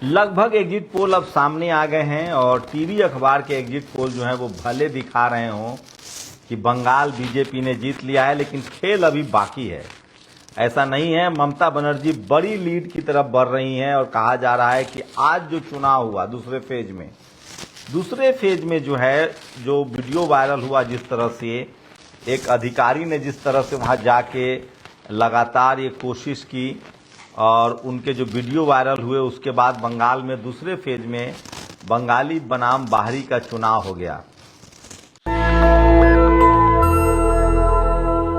लगभग exit poll अब सामने आ गए हैं और टीवी अखबार के एग्जिट पोल जो है वो भले दिखा रहे हों कि बंगाल बीजेपी ने जीत लिया है, लेकिन खेल अभी बाकी है। ऐसा नहीं है। ममता बनर्जी बड़ी लीड की तरफ बढ़ रही हैं और कहा जा रहा है कि आज जो चुनाव हुआ दूसरे फेज में जो है, जो वीडियो वायरल हुआ, जिस तरह से एक अधिकारी ने जिस तरह से वहां जाके लगातार ये कोशिश की और उनके जो वीडियो वायरल हुए, उसके बाद बंगाल में दूसरे फेज में बंगाली बनाम बाहरी का चुनाव हो गया।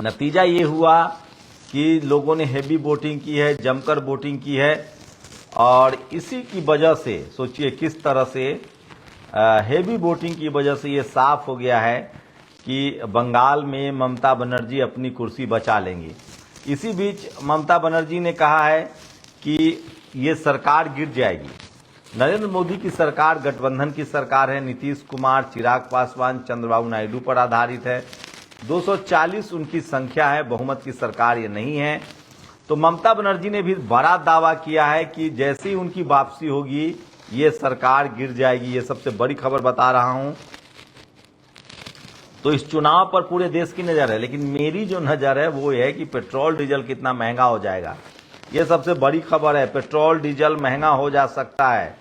नतीजा ये हुआ कि लोगों ने हेवी वोटिंग की है, जमकर वोटिंग की है और इसी की वजह से सोचिए किस तरह से हेवी वोटिंग की वजह से ये साफ हो गया है कि बंगाल में ममता बनर्जी अपनी कुर्सी बचा लेंगी। इसी बीच ममता बनर्जी ने कहा है कि ये सरकार गिर जाएगी। नरेंद्र मोदी की सरकार गठबंधन की सरकार है। नीतीश कुमार, चिराग पासवान, चंद्रबाबू नायडू पर आधारित है। 240 उनकी संख्या है, बहुमत की सरकार ये नहीं है। तो ममता बनर्जी ने भी बड़ा दावा किया है कि जैसे ही उनकी वापसी होगी ये सरकार गिर जाएगी। ये सबसे बड़ी खबर बता रहा हूं। तो इस चुनाव पर पूरे देश की नजर है, लेकिन मेरी जो नजर है वो है कि पेट्रोल डीजल कितना महंगा हो जाएगा। ये सबसे बड़ी खबर है। पेट्रोल डीजल महंगा हो जा सकता है।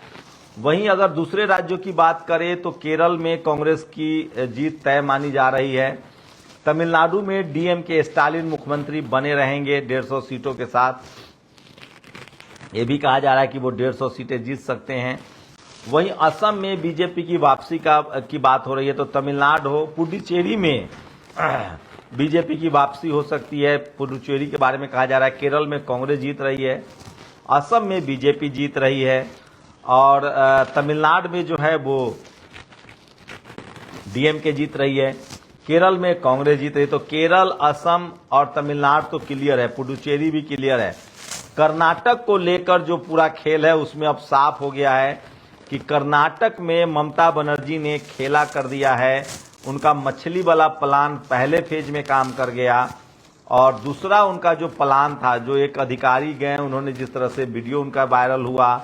वहीं अगर दूसरे राज्यों की बात करें तो केरल में कांग्रेस की जीत तय मानी जा रही है। तमिलनाडु में डीएमके स्टालिन मुख्यमंत्री बने रहेंगे 150 सीटों के साथ। ये भी कहा जा रहा है कि वो 150 सीटें जीत सकते हैं। वहीं असम में बीजेपी की वापसी की बात हो रही है। तो तमिलनाडु हो, पुडुचेरी में बीजेपी की वापसी हो सकती है। पुडुचेरी के बारे में कहा जा रहा है। केरल में कांग्रेस जीत रही है, असम में बीजेपी जीत रही है और तमिलनाडु में जो है वो डीएमके जीत रही है। केरल में कांग्रेस जीत रही है। तो केरल, असम और तमिलनाडु तो क्लियर है, पुडुचेरी भी क्लियर है। कर्नाटक को लेकर जो पूरा खेल है उसमें अब साफ हो गया है कि कर्नाटक में ममता बनर्जी ने खेला कर दिया है। उनका मछली वाला प्लान पहले फेज में काम कर गया और दूसरा उनका जो प्लान था, जो एक अधिकारी गए, उन्होंने जिस तरह से वीडियो उनका वायरल हुआ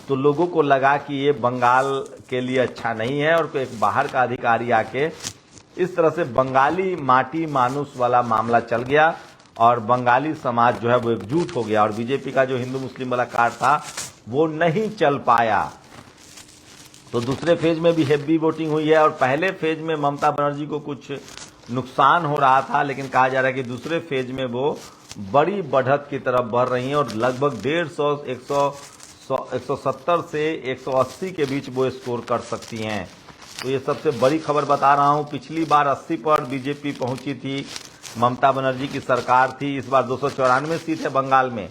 तो लोगों को लगा कि ये बंगाल के लिए अच्छा नहीं है और एक बाहर का अधिकारी आके इस तरह से बंगाली माटी मानुस वाला मामला चल गया और बंगाली समाज जो है वो एकजुट हो गया और बीजेपी का जो हिंदू मुस्लिम वाला कार्ड था वो नहीं चल पाया। तो दूसरे फेज में भी हेवी वोटिंग हुई है और पहले फेज में ममता बनर्जी को कुछ नुकसान हो रहा था, लेकिन कहा जा रहा है कि दूसरे फेज में वो बड़ी बढ़त की तरफ बढ़ रही हैं और लगभग 170 से 180 के बीच वो स्कोर कर सकती हैं। तो ये सबसे बड़ी खबर बता रहा हूं। पिछली बार 80 पर बीजेपी पहुंची थी, ममता बनर्जी की सरकार थी। इस बार 294 सीट है बंगाल में।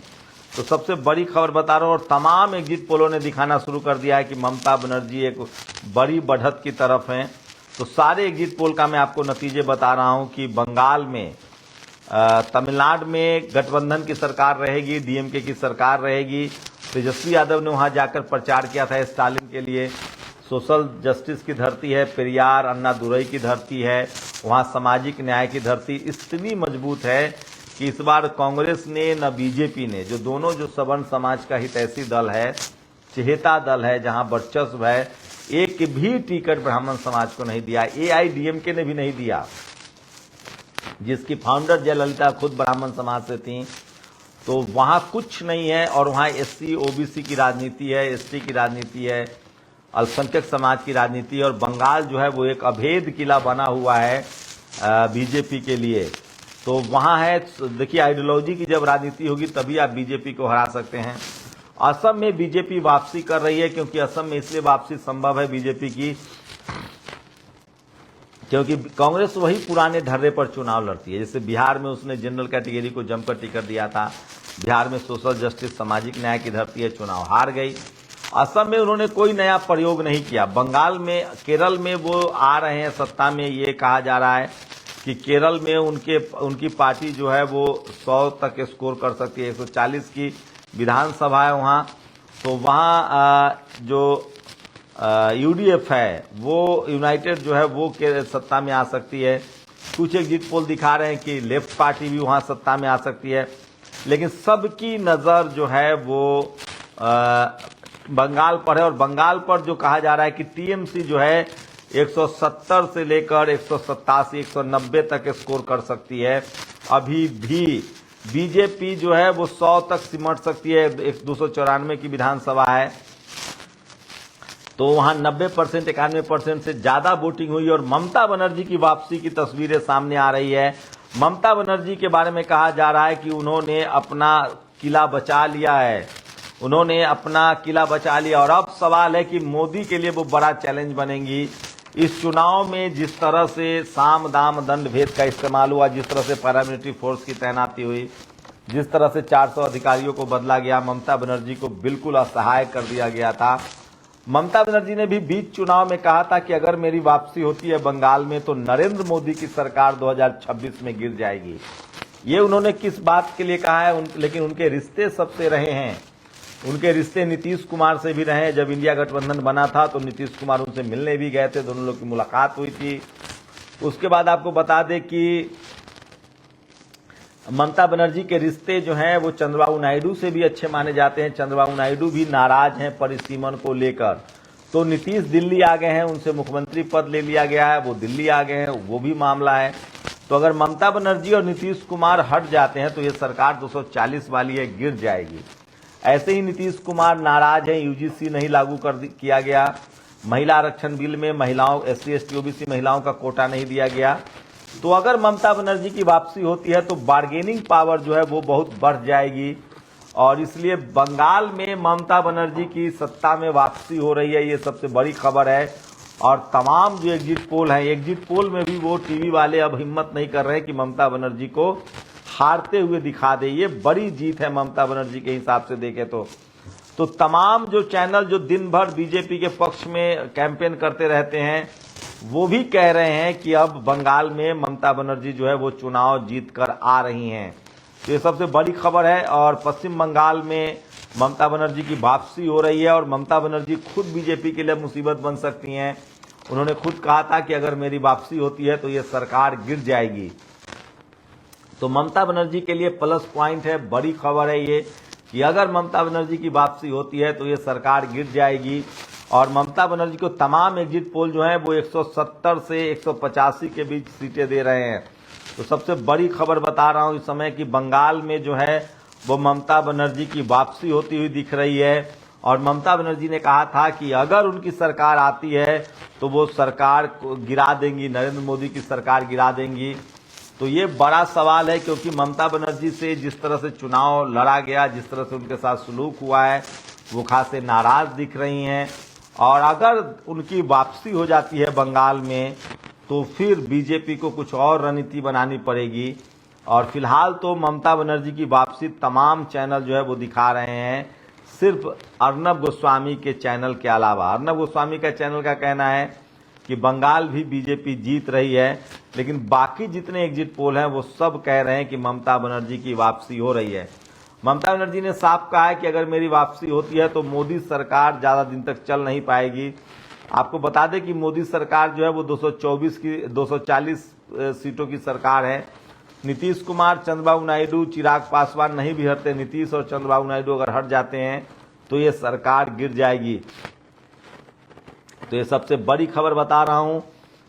तो सबसे बड़ी खबर बता रहा हूं और तमाम एग्जिट पोलों ने दिखाना शुरू कर दिया है कि ममता बनर्जी एक बड़ी बढ़त की तरफ हैं। तो सारे एग्जिट पोल का मैं आपको नतीजे बता रहा हूं कि बंगाल में, तमिलनाडु में गठबंधन की सरकार रहेगी, डीएमके की सरकार रहेगी। तेजस्वी यादव ने वहां जाकर प्रचार किया था स्टालिन के लिए। सोशल जस्टिस की धरती है, पेरियार अन्नादुरई की धरती है, वहां सामाजिक न्याय की धरती इतनी मजबूत है कि इस बार कांग्रेस ने न बीजेपी ने, जो दोनों जो सवर्ण समाज का हितैषी दल है, चहेता दल है, जहां वर्चस्व है, एक भी टिकट ब्राह्मण समाज को नहीं दिया। एआईडीएमके ने भी नहीं दिया, जिसकी फाउंडर जयललिता खुद ब्राह्मण समाज से थी। तो वहां कुछ नहीं है और वहां एससी ओबीसी की राजनीति है, एसटी की राजनीति है, अल्पसंख्यक समाज की राजनीति है और बंगाल जो है वो एक अभेद किला बना हुआ है बीजेपी के लिए। तो वहां है, देखिए आइडियोलॉजी की जब राजनीति होगी तभी आप बीजेपी को हरा सकते हैं। असम में बीजेपी वापसी कर रही है, क्योंकि असम में इसलिए वापसी संभव है बीजेपी की क्योंकि कांग्रेस वही पुराने ढर्रे पर चुनाव लड़ती है। जैसे बिहार में उसने जनरल कैटेगरी को जमकर टिकट दिया था, बिहार में सोशल जस्टिस सामाजिक न्याय की धरती है, चुनाव हार गई। असम में उन्होंने कोई नया प्रयोग नहीं किया। बंगाल में, केरल में वो आ रहे हैं सत्ता में। ये कहा जा रहा है कि केरल में उनकी पार्टी जो है वो 100 तक स्कोर कर सकती है। 140 की विधानसभा है वहाँ। तो वहाँ जो यूडीएफ है वो यूनाइटेड जो है वो सत्ता में आ सकती है। कुछ एग्जिट पोल दिखा रहे हैं कि लेफ्ट पार्टी भी वहाँ सत्ता में आ सकती है। लेकिन सबकी नज़र जो है वो बंगाल पर है और बंगाल पर जो कहा जा रहा है कि टीएमसी जो है 170 से लेकर 187, 190 तक स्कोर कर सकती है। अभी भी बीजेपी जो है वो 100 तक सिमट सकती है। 294 की विधानसभा है तो वहां 90%, 91% से ज्यादा वोटिंग हुई और ममता बनर्जी की वापसी की तस्वीरें सामने आ रही है। ममता बनर्जी के बारे में कहा जा रहा है कि उन्होंने अपना किला बचा लिया है, उन्होंने अपना किला बचा लिया और अब सवाल है कि मोदी के लिए वो बड़ा चैलेंज बनेंगी। इस चुनाव में जिस तरह से साम दाम दंड भेद का इस्तेमाल हुआ, जिस तरह से पैरामिलिट्री फोर्स की तैनाती हुई, जिस तरह से 400 अधिकारियों को बदला गया, ममता बनर्जी को बिल्कुल असहाय कर दिया गया था। ममता बनर्जी ने भी बीच चुनाव में कहा था कि अगर मेरी वापसी होती है बंगाल में तो नरेंद्र मोदी की सरकार 2026 में गिर जाएगी। ये उन्होंने किस बात के लिए कहा है, लेकिन उनके रिश्ते सबसे रहे हैं। उनके रिश्ते नीतीश कुमार से भी रहे। जब इंडिया गठबंधन बना था तो नीतीश कुमार उनसे मिलने भी गए थे, दोनों लोग की मुलाकात हुई थी। उसके बाद आपको बता दें कि ममता बनर्जी के रिश्ते जो हैं वो चंद्रबाबू नायडू से भी अच्छे माने जाते हैं। चंद्रबाबू नायडू भी नाराज हैं परिसीमन को लेकर, तो नीतीश दिल्ली आ गए हैं, उनसे मुख्यमंत्री पद ले लिया गया है, वो दिल्ली आ गए हैं, वो भी मामला है। तो अगर ममता बनर्जी और नीतीश कुमार हट जाते हैं तो ये सरकार 240 वाली है, गिर जाएगी। ऐसे ही नीतीश कुमार नाराज हैं, यूजीसी नहीं लागू किया गया, महिला आरक्षण बिल में महिलाओं, SC ST OBC महिलाओं का कोटा नहीं दिया गया। तो अगर ममता बनर्जी की वापसी होती है तो बार्गेनिंग पावर जो है वो बहुत बढ़ जाएगी और इसलिए बंगाल में ममता बनर्जी की सत्ता में वापसी हो रही है, ये सबसे बड़ी खबर है। और तमाम जो एग्जिट पोल है, एग्जिट पोल में भी वो टीवी वाले अब हिम्मत नहीं कर रहे कि ममता बनर्जी को हारते हुए दिखा दे। ये बड़ी जीत है ममता बनर्जी के हिसाब से देखें तो तमाम जो चैनल जो दिन भर बीजेपी के पक्ष में कैंपेन करते रहते हैं वो भी कह रहे हैं कि अब बंगाल में ममता बनर्जी जो है वो चुनाव जीत कर आ रही हैं। तो ये सबसे बड़ी खबर है। और पश्चिम बंगाल में ममता बनर्जी की वापसी हो रही है और ममता बनर्जी खुद बीजेपी के लिए मुसीबत बन सकती हैं। उन्होंने खुद कहा था कि अगर मेरी वापसी होती है तो ये सरकार गिर जाएगी। तो ममता बनर्जी के लिए प्लस पॉइंट है, बड़ी खबर है ये कि अगर ममता बनर्जी की वापसी होती है तो ये सरकार गिर जाएगी। और ममता बनर्जी को तमाम एग्जिट पोल जो है वो 170 से 185 के बीच सीटें दे रहे हैं। तो सबसे बड़ी खबर बता रहा हूं इस समय कि बंगाल में जो है वो ममता बनर्जी की वापसी होती हुई दिख रही है। और ममता बनर्जी ने कहा था कि अगर उनकी सरकार आती है तो वो सरकार को गिरा देंगी, नरेंद्र मोदी की सरकार गिरा देंगी। तो ये बड़ा सवाल है क्योंकि ममता बनर्जी से जिस तरह से चुनाव लड़ा गया, जिस तरह से उनके साथ सलूक हुआ है, वो खासे नाराज दिख रही हैं। और अगर उनकी वापसी हो जाती है बंगाल में तो फिर बीजेपी को कुछ और रणनीति बनानी पड़ेगी। और फिलहाल तो ममता बनर्जी की वापसी तमाम चैनल जो है वो दिखा रहे हैं, सिर्फ अर्नब गोस्वामी के चैनल के अलावा। अर्नब गोस्वामी का चैनल का कहना है कि बंगाल भी बीजेपी जीत रही है, लेकिन बाकी जितने एग्जिट पोल हैं वो सब कह रहे हैं कि ममता बनर्जी की वापसी हो रही है। ममता बनर्जी ने साफ कहा है कि अगर मेरी वापसी होती है तो मोदी सरकार ज्यादा दिन तक चल नहीं पाएगी। आपको बता दें कि मोदी सरकार जो है वो 240 सीटों की सरकार है। नीतीश कुमार, चंद्रबाबू नायडू, चिराग पासवान नहीं भी हटते, नीतीश और चंद्रबाबू नायडू अगर हट जाते हैं तो ये सरकार गिर जाएगी। तो ये सबसे बड़ी खबर बता रहा हूं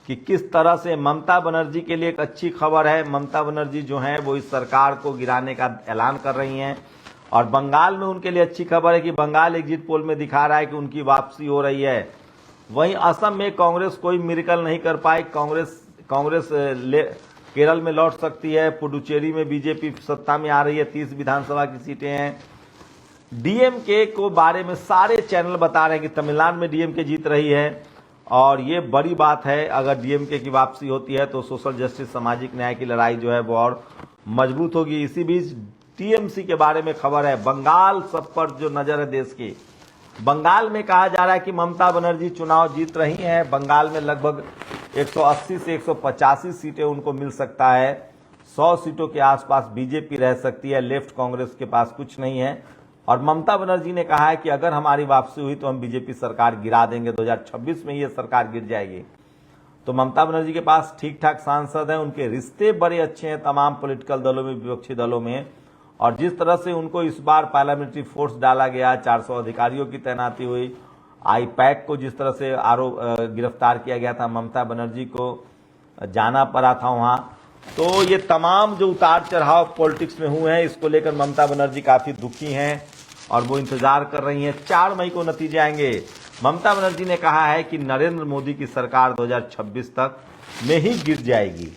कि किस तरह से ममता बनर्जी के लिए एक अच्छी खबर है। ममता बनर्जी जो है वो इस सरकार को गिराने का ऐलान कर रही हैं। और बंगाल में उनके लिए अच्छी खबर है कि बंगाल एग्जिट पोल में दिखा रहा है कि उनकी वापसी हो रही है। वहीं असम में कांग्रेस कोई मिरेकल नहीं कर पाई, कांग्रेस केरल में लौट सकती है। पुडुचेरी में बीजेपी सत्ता में आ रही है, 30 विधानसभा की सीटें हैं। डीएमके को बारे में सारे चैनल बता रहे हैं कि तमिलनाडु में डीएमके जीत रही है और ये बड़ी बात है। अगर डीएमके की वापसी होती है तो सोशल जस्टिस, सामाजिक न्याय की लड़ाई जो है वो और मजबूत होगी। इसी बीच टीएमसी के बारे में खबर है, बंगाल सब पर जो नजर है देश की। बंगाल में कहा जा रहा है कि ममता बनर्जी चुनाव जीत रही हैं। बंगाल में लगभग 180 से 185 सीटें उनको मिल सकता है। 100 सीटों के आसपास बीजेपी रह सकती है, लेफ्ट कांग्रेस के पास कुछ नहीं है। और ममता बनर्जी ने कहा है कि अगर हमारी वापसी हुई तो हम बीजेपी सरकार गिरा देंगे, 2026 में ये सरकार गिर जाएगी। तो ममता बनर्जी के पास ठीक ठाक सांसद हैं, उनके रिश्ते बड़े अच्छे हैं तमाम पॉलिटिकल दलों में, विपक्षी दलों में। और जिस तरह से उनको इस बार पार्लियामेंट्री फोर्स डाला गया, 400 अधिकारियों की तैनाती हुई, आईपैक को जिस तरह से गिरफ्तार किया गया था, ममता बनर्जी को जाना पड़ा था वहां, तो ये तमाम जो उतार चढ़ाव पॉलिटिक्स में हुए हैं, इसको लेकर ममता बनर्जी काफी दुखी हैं और वो इंतजार कर रही हैं। 4 मई को नतीजे आएंगे। ममता बनर्जी ने कहा है कि नरेंद्र मोदी की सरकार 2026 तक में ही गिर जाएगी,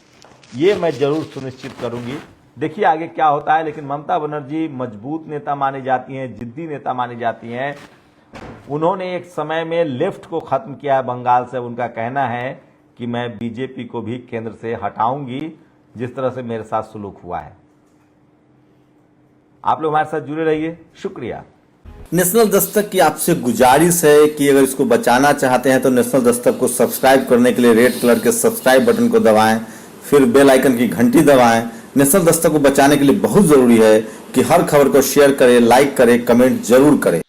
ये मैं जरूर सुनिश्चित करूंगी। देखिए आगे क्या होता है, लेकिन ममता बनर्जी मजबूत नेता मानी जाती हैं, जिद्दी नेता मानी जाती हैं। उन्होंने एक समय में लेफ्ट को खत्म किया है बंगाल से। उनका कहना है कि मैं बीजेपी को भी केंद्र से हटाऊंगी, जिस तरह से मेरे साथ सुलूक हुआ है। आप लोग हमारे साथ जुड़े रहिए, शुक्रिया। नेशनल दस्तक की आपसे गुजारिश है कि अगर इसको बचाना चाहते हैं तो नेशनल दस्तक को सब्सक्राइब करने के लिए रेड कलर के सब्सक्राइब बटन को दबाएं, फिर बेल आइकन की घंटी दबाएं। नेशनल दस्तक को बचाने के लिए बहुत जरूरी है कि हर खबर को शेयर करें, लाइक करें, कमेंट जरूर करें।